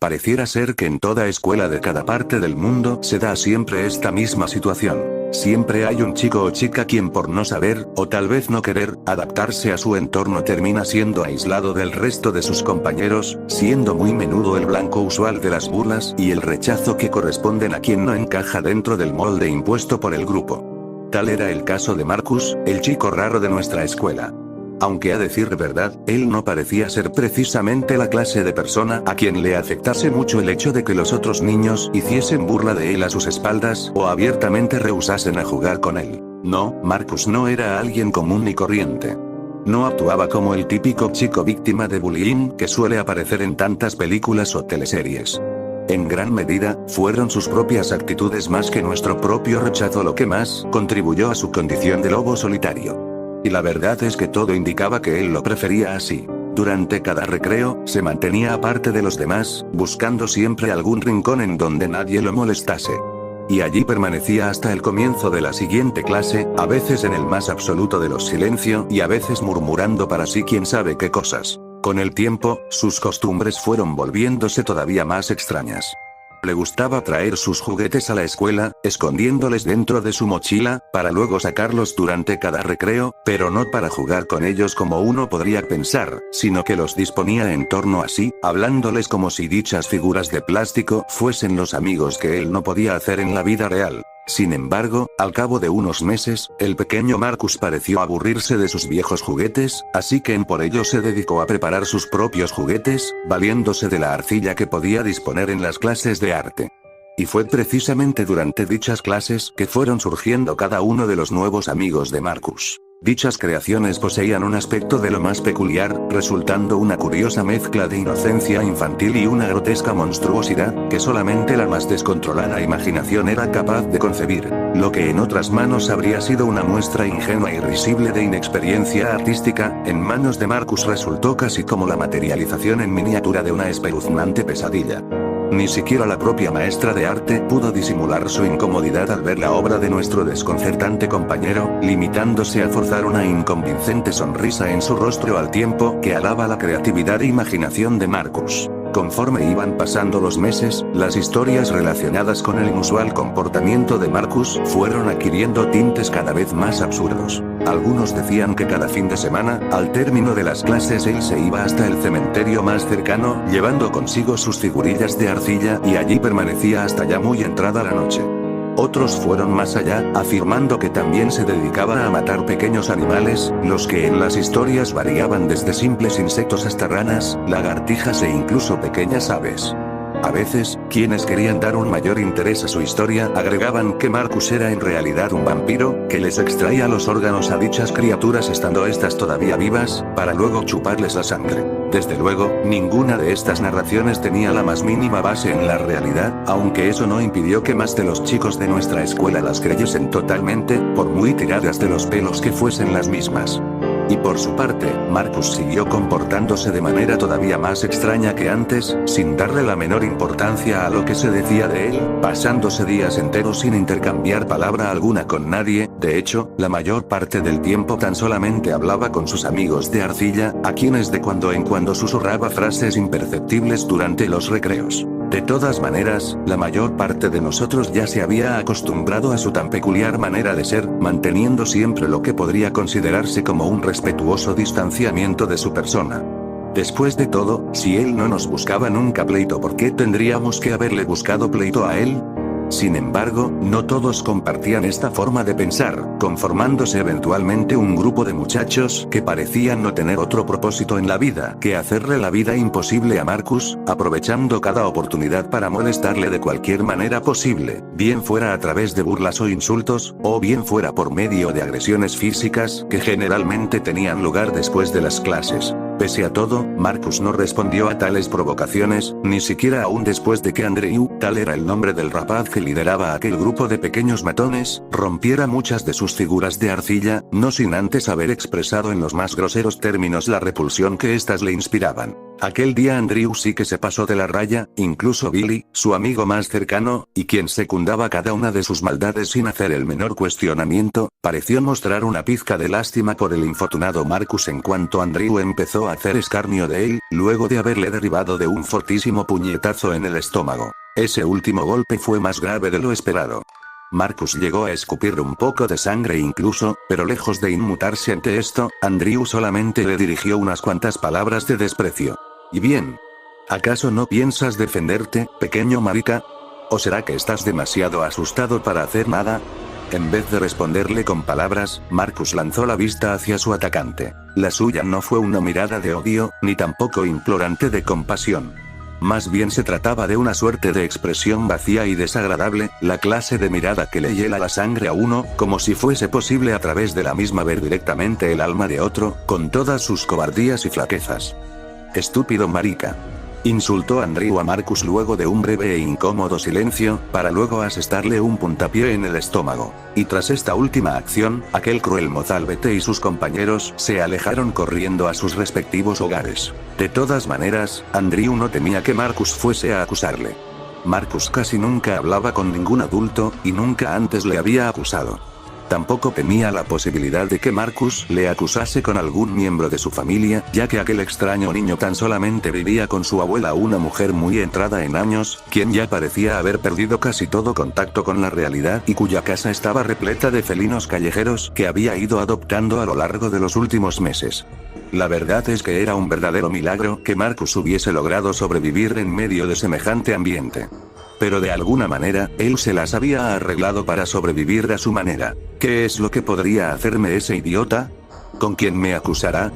Pareciera ser que en toda escuela de cada parte del mundo se da siempre esta misma situación. Siempre hay un chico o chica quien por no saber, o tal vez no querer, adaptarse a su entorno termina siendo aislado del resto de sus compañeros, siendo muy menudo el blanco usual de las burlas y el rechazo que corresponden a quien no encaja dentro del molde impuesto por el grupo. Tal era el caso de Marcus, el chico raro de nuestra escuela. Aunque a decir verdad, él no parecía ser precisamente la clase de persona a quien le afectase mucho el hecho de que los otros niños hiciesen burla de él a sus espaldas o abiertamente rehusasen a jugar con él. No, Marcus no era alguien común ni corriente. No actuaba como el típico chico víctima de bullying que suele aparecer en tantas películas o teleseries. En gran medida, fueron sus propias actitudes más que nuestro propio rechazo lo que más contribuyó a su condición de lobo solitario. Y la verdad es que todo indicaba que él lo prefería así. Durante cada recreo, se mantenía aparte de los demás, buscando siempre algún rincón en donde nadie lo molestase. Y allí permanecía hasta el comienzo de la siguiente clase, a veces en el más absoluto de los silencio y a veces murmurando para sí quién sabe qué cosas. Con el tiempo, sus costumbres fueron volviéndose todavía más extrañas. Le gustaba traer sus juguetes a la escuela, escondiéndoles dentro de su mochila, para luego sacarlos durante cada recreo, pero no para jugar con ellos como uno podría pensar, sino que los disponía en torno a sí, hablándoles como si dichas figuras de plástico fuesen los amigos que él no podía hacer en la vida real. Sin embargo, al cabo de unos meses, el pequeño Marcus pareció aburrirse de sus viejos juguetes, así que en por ello se dedicó a preparar sus propios juguetes, valiéndose de la arcilla que podía disponer en las clases de arte. Y fue precisamente durante dichas clases que fueron surgiendo cada uno de los nuevos amigos de Marcus. Dichas creaciones poseían un aspecto de lo más peculiar, resultando una curiosa mezcla de inocencia infantil y una grotesca monstruosidad, que solamente la más descontrolada imaginación era capaz de concebir. Lo que en otras manos habría sido una muestra ingenua y risible de inexperiencia artística, en manos de Marcus resultó casi como la materialización en miniatura de una espeluznante pesadilla. Ni siquiera la propia maestra de arte pudo disimular su incomodidad al ver la obra de nuestro desconcertante compañero, limitándose a forzar una inconvincente sonrisa en su rostro al tiempo que alaba la creatividad e imaginación de Marcus. Conforme iban pasando los meses, las historias relacionadas con el inusual comportamiento de Marcus fueron adquiriendo tintes cada vez más absurdos. Algunos decían que cada fin de semana, al término de las clases él se iba hasta el cementerio más cercano, llevando consigo sus figurillas de arcilla y allí permanecía hasta ya muy entrada la noche. Otros fueron más allá, afirmando que también se dedicaba a matar pequeños animales, los que en las historias variaban desde simples insectos hasta ranas, lagartijas e incluso pequeñas aves. A veces, quienes querían dar un mayor interés a su historia agregaban que Marcus era en realidad un vampiro, que les extraía los órganos a dichas criaturas estando estas todavía vivas, para luego chuparles la sangre. Desde luego, ninguna de estas narraciones tenía la más mínima base en la realidad, aunque eso no impidió que más de los chicos de nuestra escuela las creyesen totalmente, por muy tiradas de los pelos que fuesen las mismas. Y por su parte, Marcus siguió comportándose de manera todavía más extraña que antes, sin darle la menor importancia a lo que se decía de él, pasándose días enteros sin intercambiar palabra alguna con nadie. De hecho, la mayor parte del tiempo tan solamente hablaba con sus amigos de arcilla, a quienes de cuando en cuando susurraba frases imperceptibles durante los recreos. De todas maneras, la mayor parte de nosotros ya se había acostumbrado a su tan peculiar manera de ser, manteniendo siempre lo que podría considerarse como un respetuoso distanciamiento de su persona. Después de todo, si él no nos buscaba nunca pleito, ¿por qué tendríamos que haberle buscado pleito a él? Sin embargo, no todos compartían esta forma de pensar, conformándose eventualmente un grupo de muchachos que parecían no tener otro propósito en la vida que hacerle la vida imposible a Marcus, aprovechando cada oportunidad para molestarle de cualquier manera posible, bien fuera a través de burlas o insultos, o bien fuera por medio de agresiones físicas que generalmente tenían lugar después de las clases. Pese a todo, Marcus no respondió a tales provocaciones, ni siquiera aún después de que Andrew, tal era el nombre del rapaz que lideraba aquel grupo de pequeños matones, rompiera muchas de sus figuras de arcilla, no sin antes haber expresado en los más groseros términos la repulsión que éstas le inspiraban. Aquel día Andrew sí que se pasó de la raya, incluso Billy, su amigo más cercano, y quien secundaba cada una de sus maldades sin hacer el menor cuestionamiento, pareció mostrar una pizca de lástima por el infortunado Marcus en cuanto Andrew empezó a hacer escarnio de él, luego de haberle derribado de un fortísimo puñetazo en el estómago. Ese último golpe fue más grave de lo esperado. Marcus llegó a escupir un poco de sangre incluso, pero lejos de inmutarse ante esto, Andrew solamente le dirigió unas cuantas palabras de desprecio. ¿Y bien? ¿Acaso no piensas defenderte, pequeño marica? ¿O será que estás demasiado asustado para hacer nada? En vez de responderle con palabras, Marcus lanzó la vista hacia su atacante. La suya no fue una mirada de odio, ni tampoco implorante de compasión. Más bien se trataba de una suerte de expresión vacía y desagradable, la clase de mirada que le hiela la sangre a uno, como si fuese posible a través de la misma ver directamente el alma de otro, con todas sus cobardías y flaquezas. Estúpido marica. Insultó Andrew a Marcus luego de un breve e incómodo silencio, para luego asestarle un puntapié en el estómago. Y tras esta última acción, aquel cruel mozalbete y sus compañeros se alejaron corriendo a sus respectivos hogares. De todas maneras, Andrew no temía que Marcus fuese a acusarle. Marcus casi nunca hablaba con ningún adulto, y nunca antes le había acusado. Tampoco temía la posibilidad de que Marcus le acusase con algún miembro de su familia, ya que aquel extraño niño tan solamente vivía con su abuela, una mujer muy entrada en años, quien ya parecía haber perdido casi todo contacto con la realidad y cuya casa estaba repleta de felinos callejeros que había ido adoptando a lo largo de los últimos meses. La verdad es que era un verdadero milagro que Marcus hubiese logrado sobrevivir en medio de semejante ambiente. Pero de alguna manera, él se las había arreglado para sobrevivir a su manera. ¿Qué es lo que podría hacerme ese idiota? ¿Con quién me acusará?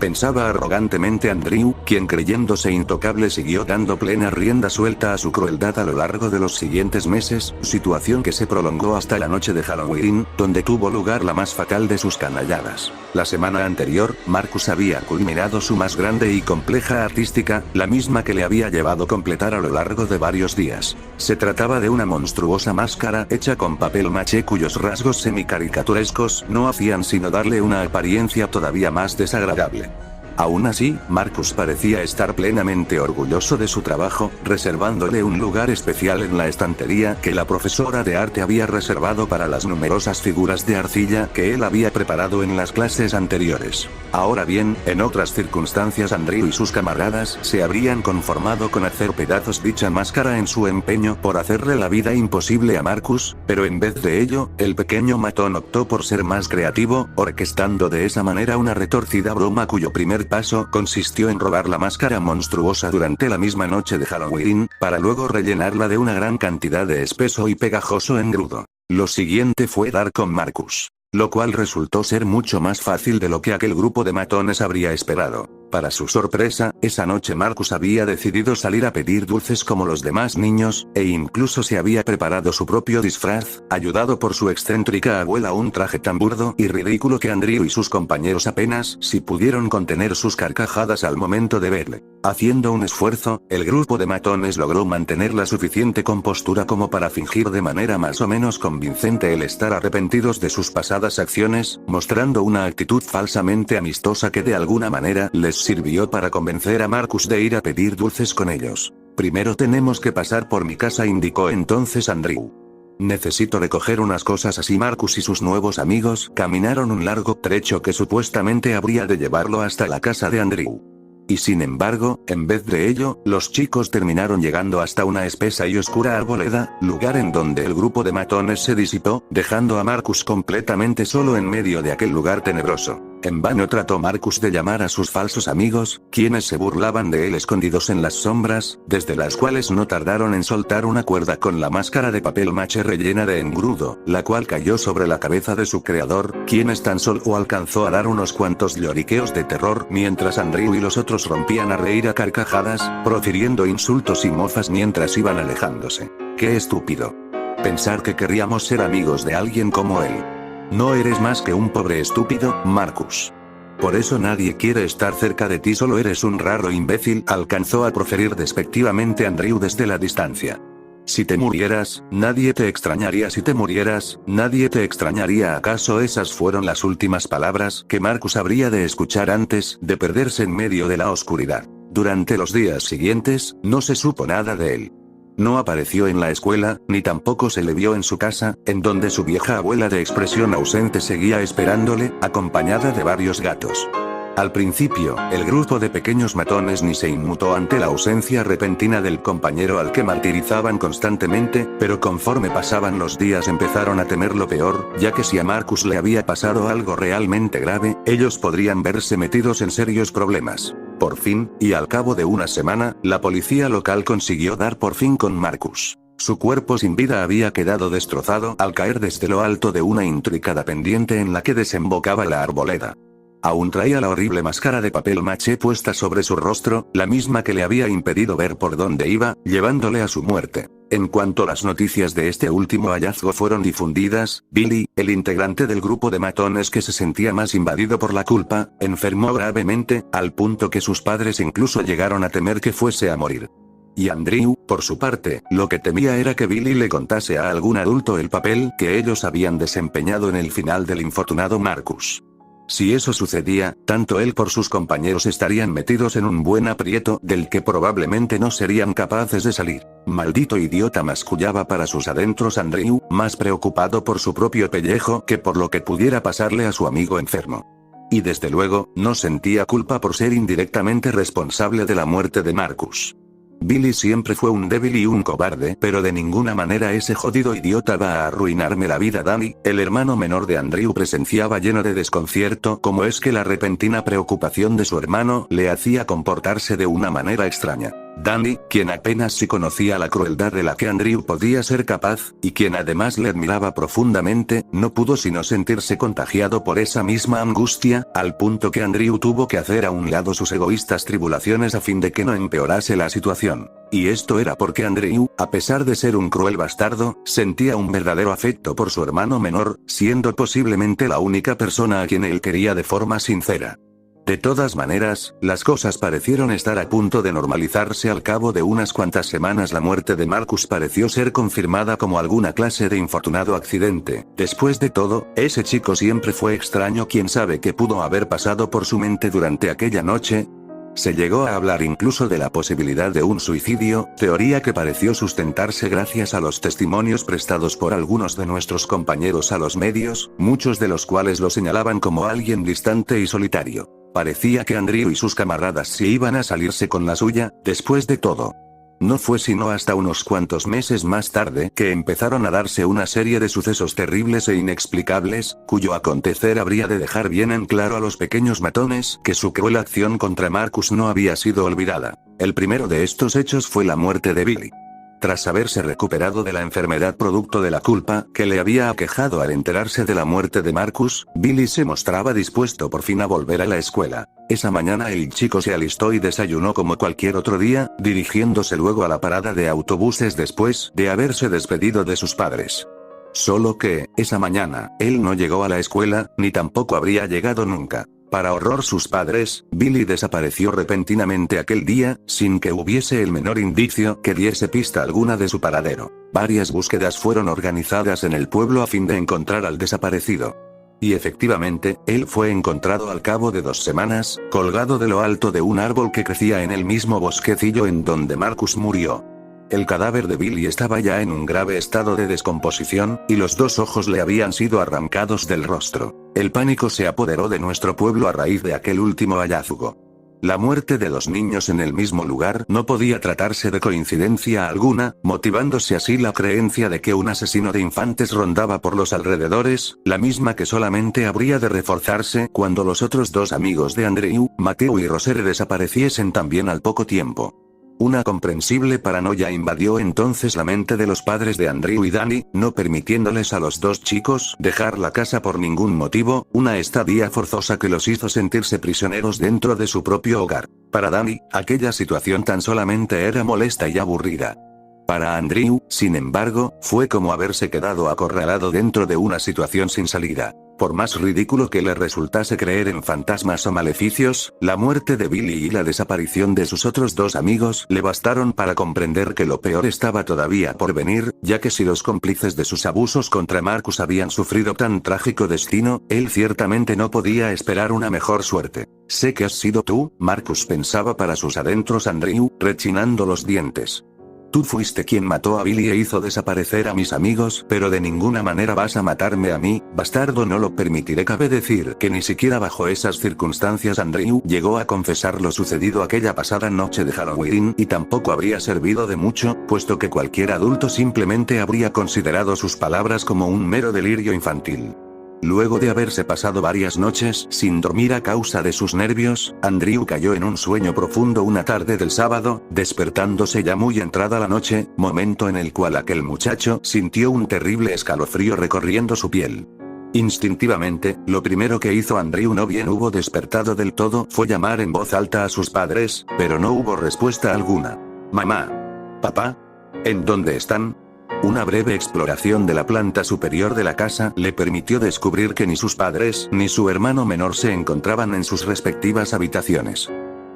Pensaba arrogantemente Andrew, quien creyéndose intocable siguió dando plena rienda suelta a su crueldad a lo largo de los siguientes meses, situación que se prolongó hasta la noche de Halloween, donde tuvo lugar la más fatal de sus canalladas. La semana anterior, Marcus había culminado su más grande y compleja artística, la misma que le había llevado completar a lo largo de varios días. Se trataba de una monstruosa máscara hecha con papel maché cuyos rasgos semicaricaturescos no hacían sino darle una apariencia todavía más desagradable. Aún así, Marcus parecía estar plenamente orgulloso de su trabajo, reservándole un lugar especial en la estantería que la profesora de arte había reservado para las numerosas figuras de arcilla que él había preparado en las clases anteriores. Ahora bien, en otras circunstancias Andrew y sus camaradas se habrían conformado con hacer pedazos dicha máscara en su empeño por hacerle la vida imposible a Marcus, pero en vez de ello, el pequeño matón optó por ser más creativo, orquestando de esa manera una retorcida broma cuyo primer paso consistió en robar la máscara monstruosa durante la misma noche de Halloween, para luego rellenarla de una gran cantidad de espeso y pegajoso engrudo. Lo siguiente fue dar con Marcus, lo cual resultó ser mucho más fácil de lo que aquel grupo de matones habría esperado. Para su sorpresa, esa noche Marcus había decidido salir a pedir dulces como los demás niños, e incluso se había preparado su propio disfraz, ayudado por su excéntrica abuela, un traje tan burdo y ridículo que Andrew y sus compañeros apenas si pudieron contener sus carcajadas al momento de verle. Haciendo un esfuerzo, el grupo de matones logró mantener la suficiente compostura como para fingir de manera más o menos convincente el estar arrepentidos de sus pasadas acciones, mostrando una actitud falsamente amistosa que de alguna manera les sirvió para convencer a Marcus de ir a pedir dulces con ellos. Primero tenemos que pasar por mi casa, indicó entonces Andrew. Necesito recoger unas cosas. Así Marcus y sus nuevos amigos caminaron un largo trecho que supuestamente habría de llevarlo hasta la casa de Andrew. Y sin embargo, en vez de ello, los chicos terminaron llegando hasta una espesa y oscura arboleda, lugar en donde el grupo de matones se disipó, dejando a Marcus completamente solo en medio de aquel lugar tenebroso. En vano trató Marcus de llamar a sus falsos amigos, quienes se burlaban de él escondidos en las sombras, desde las cuales no tardaron en soltar una cuerda con la máscara de papel maché rellena de engrudo, la cual cayó sobre la cabeza de su creador, quienes tan solo alcanzó a dar unos cuantos lloriqueos de terror mientras Andrew y los otros rompían a reír a carcajadas, profiriendo insultos y mofas mientras iban alejándose. ¡Qué estúpido! Pensar que querríamos ser amigos de alguien como él. No eres más que un pobre estúpido, Marcus. Por eso nadie quiere estar cerca de ti, solo eres un raro imbécil, alcanzó a proferir despectivamente Andrew desde la distancia. Si te murieras, nadie te extrañaría. Si te murieras, nadie te extrañaría. ¿Acaso esas fueron las últimas palabras que Marcus habría de escuchar antes de perderse en medio de la oscuridad? Durante los días siguientes, no se supo nada de él. No apareció en la escuela, ni tampoco se le vio en su casa, en donde su vieja abuela de expresión ausente seguía esperándole, acompañada de varios gatos. Al principio, el grupo de pequeños matones ni se inmutó ante la ausencia repentina del compañero al que martirizaban constantemente, pero conforme pasaban los días empezaron a temer lo peor, ya que si a Marcus le había pasado algo realmente grave, ellos podrían verse metidos en serios problemas. Por fin, y al cabo de una semana, la policía local consiguió dar por fin con Marcus. Su cuerpo sin vida había quedado destrozado al caer desde lo alto de una intricada pendiente en la que desembocaba la arboleda. Aún traía la horrible máscara de papel maché puesta sobre su rostro, la misma que le había impedido ver por dónde iba, llevándole a su muerte. En cuanto las noticias de este último hallazgo fueron difundidas, Billy, el integrante del grupo de matones que se sentía más invadido por la culpa, enfermó gravemente, al punto que sus padres incluso llegaron a temer que fuese a morir. Y Andrew, por su parte, lo que temía era que Billy le contase a algún adulto el papel que ellos habían desempeñado en el final del infortunado Marcus. Si eso sucedía, tanto él como sus compañeros estarían metidos en un buen aprieto del que probablemente no serían capaces de salir. Maldito idiota, mascullaba para sus adentros Andrew, más preocupado por su propio pellejo que por lo que pudiera pasarle a su amigo enfermo. Y desde luego, no sentía culpa por ser indirectamente responsable de la muerte de Marcus. Billy siempre fue un débil y un cobarde, pero de ninguna manera ese jodido idiota va a arruinarme la vida. Danny, el hermano menor de Andrew, presenciaba lleno de desconcierto cómo es que la repentina preocupación de su hermano le hacía comportarse de una manera extraña. Danny, quien apenas si conocía la crueldad de la que Andrew podía ser capaz, y quien además le admiraba profundamente, no pudo sino sentirse contagiado por esa misma angustia, al punto que Andrew tuvo que hacer a un lado sus egoístas tribulaciones a fin de que no empeorase la situación. Y esto era porque Andrew, a pesar de ser un cruel bastardo, sentía un verdadero afecto por su hermano menor, siendo posiblemente la única persona a quien él quería de forma sincera. De todas maneras, las cosas parecieron estar a punto de normalizarse al cabo de unas cuantas semanas. La muerte de Marcus pareció ser confirmada como alguna clase de infortunado accidente. Después de todo, ese chico siempre fue extraño. ¿Quién sabe qué pudo haber pasado por su mente durante aquella noche? Se llegó a hablar incluso de la posibilidad de un suicidio, teoría que pareció sustentarse gracias a los testimonios prestados por algunos de nuestros compañeros a los medios, muchos de los cuales lo señalaban como alguien distante y solitario. Parecía que Andrew y sus camaradas sí iban a salirse con la suya, después de todo. No fue sino hasta unos cuantos meses más tarde que empezaron a darse una serie de sucesos terribles e inexplicables, cuyo acontecer habría de dejar bien en claro a los pequeños matones que su cruel acción contra Marcus no había sido olvidada. El primero de estos hechos fue la muerte de Billy. Tras haberse recuperado de la enfermedad producto de la culpa que le había aquejado al enterarse de la muerte de Marcus, Billy se mostraba dispuesto por fin a volver a la escuela. Esa mañana el chico se alistó y desayunó como cualquier otro día, dirigiéndose luego a la parada de autobuses después de haberse despedido de sus padres. Solo que, esa mañana, él no llegó a la escuela, ni tampoco habría llegado nunca. Para horror sus padres, Billy desapareció repentinamente aquel día, sin que hubiese el menor indicio que diese pista alguna de su paradero. Varias búsquedas fueron organizadas en el pueblo a fin de encontrar al desaparecido. Y efectivamente, él fue encontrado al cabo de 2 semanas, colgado de lo alto de un árbol que crecía en el mismo bosquecillo en donde Marcus murió. El cadáver de Billy estaba ya en un grave estado de descomposición, y los 2 ojos le habían sido arrancados del rostro. El pánico se apoderó de nuestro pueblo a raíz de aquel último hallazgo. La muerte de 2 niños en el mismo lugar no podía tratarse de coincidencia alguna, motivándose así la creencia de que un asesino de infantes rondaba por los alrededores, la misma que solamente habría de reforzarse cuando los otros 2 amigos de Andrew, Matthew y Roser, desapareciesen también al poco tiempo. Una comprensible paranoia invadió entonces la mente de los padres de Andrew y Danny, no permitiéndoles a los 2 chicos dejar la casa por ningún motivo, una estadía forzosa que los hizo sentirse prisioneros dentro de su propio hogar. Para Danny, aquella situación tan solamente era molesta y aburrida. Para Andrew, sin embargo, fue como haberse quedado acorralado dentro de una situación sin salida. Por más ridículo que le resultase creer en fantasmas o maleficios, la muerte de Billy y la desaparición de sus otros dos amigos le bastaron para comprender que lo peor estaba todavía por venir, ya que si los cómplices de sus abusos contra Marcus habían sufrido tan trágico destino, él ciertamente no podía esperar una mejor suerte. Sé que has sido tú, Marcus pensaba para sus adentros Andrew, rechinando los dientes. Tú fuiste quien mató a Billy e hizo desaparecer a mis amigos, pero de ninguna manera vas a matarme a mí, bastardo, no lo permitiré. Cabe decir que ni siquiera bajo esas circunstancias Andrew llegó a confesar lo sucedido aquella pasada noche de Halloween, y tampoco habría servido de mucho, puesto que cualquier adulto simplemente habría considerado sus palabras como un mero delirio infantil. Luego de haberse pasado varias noches sin dormir a causa de sus nervios, Andrew cayó en un sueño profundo una tarde del sábado, despertándose ya muy entrada la noche, momento en el cual aquel muchacho sintió un terrible escalofrío recorriendo su piel. Instintivamente, lo primero que hizo Andrew, no bien hubo despertado del todo, fue llamar en voz alta a sus padres, pero no hubo respuesta alguna. Mamá. Papá. ¿En dónde están? Una breve exploración de la planta superior de la casa le permitió descubrir que ni sus padres ni su hermano menor se encontraban en sus respectivas habitaciones.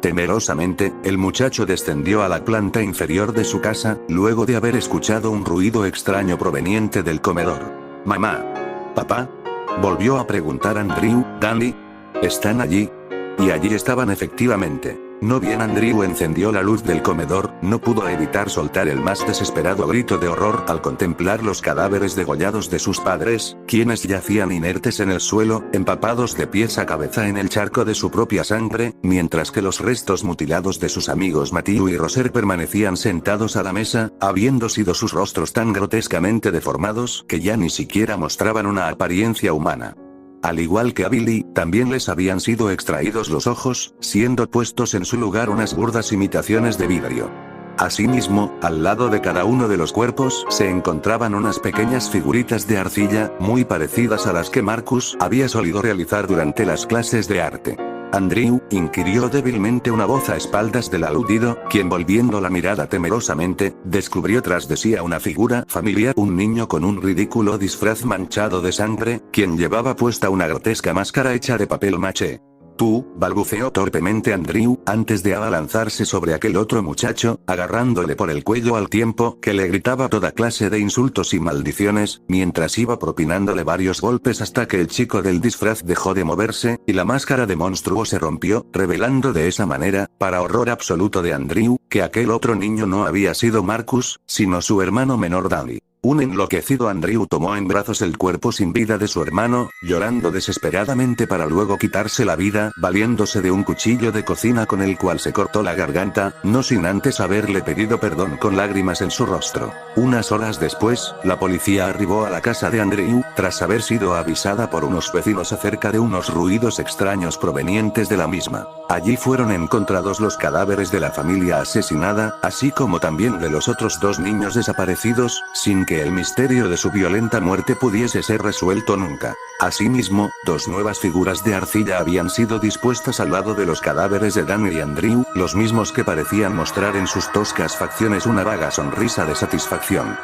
Temerosamente, el muchacho descendió a la planta inferior de su casa, luego de haber escuchado un ruido extraño proveniente del comedor. Mamá. Papá. Volvió a preguntar Andrew. Danny. ¿Están allí? Y allí estaban efectivamente. No bien Andrew encendió la luz del comedor, no pudo evitar soltar el más desesperado grito de horror al contemplar los cadáveres degollados de sus padres, quienes yacían inertes en el suelo, empapados de pies a cabeza en el charco de su propia sangre, mientras que los restos mutilados de sus amigos Matthew y Roser permanecían sentados a la mesa, habiendo sido sus rostros tan grotescamente deformados que ya ni siquiera mostraban una apariencia humana. Al igual que a Billy, también les habían sido extraídos los ojos, siendo puestos en su lugar unas burdas imitaciones de vidrio. Asimismo, al lado de cada uno de los cuerpos se encontraban unas pequeñas figuritas de arcilla, muy parecidas a las que Marcus había solido realizar durante las clases de arte. Andrew, inquirió débilmente una voz a espaldas del aludido, quien volviendo la mirada temerosamente, descubrió tras de sí a una figura familiar, un niño con un ridículo disfraz manchado de sangre, quien llevaba puesta una grotesca máscara hecha de papel maché. Tú, balbuceó torpemente Andrew, antes de abalanzarse sobre aquel otro muchacho, agarrándole por el cuello al tiempo que le gritaba toda clase de insultos y maldiciones, mientras iba propinándole varios golpes hasta que el chico del disfraz dejó de moverse, y la máscara de monstruo se rompió, revelando de esa manera, para horror absoluto de Andrew, que aquel otro niño no había sido Marcus, sino su hermano menor Danny. Un enloquecido Andrew tomó en brazos el cuerpo sin vida de su hermano, llorando desesperadamente para luego quitarse la vida, valiéndose de un cuchillo de cocina con el cual se cortó la garganta, no sin antes haberle pedido perdón con lágrimas en su rostro. Unas horas después, la policía arribó a la casa de Andrew, tras haber sido avisada por unos vecinos acerca de unos ruidos extraños provenientes de la misma. Allí fueron encontrados los cadáveres de la familia asesinada, así como también de los otros dos niños desaparecidos, sin que el misterio de su violenta muerte pudiese ser resuelto nunca. Asimismo, dos nuevas figuras de arcilla habían sido dispuestas al lado de los cadáveres de Dan y Andrew, los mismos que parecían mostrar en sus toscas facciones una vaga sonrisa de satisfacción.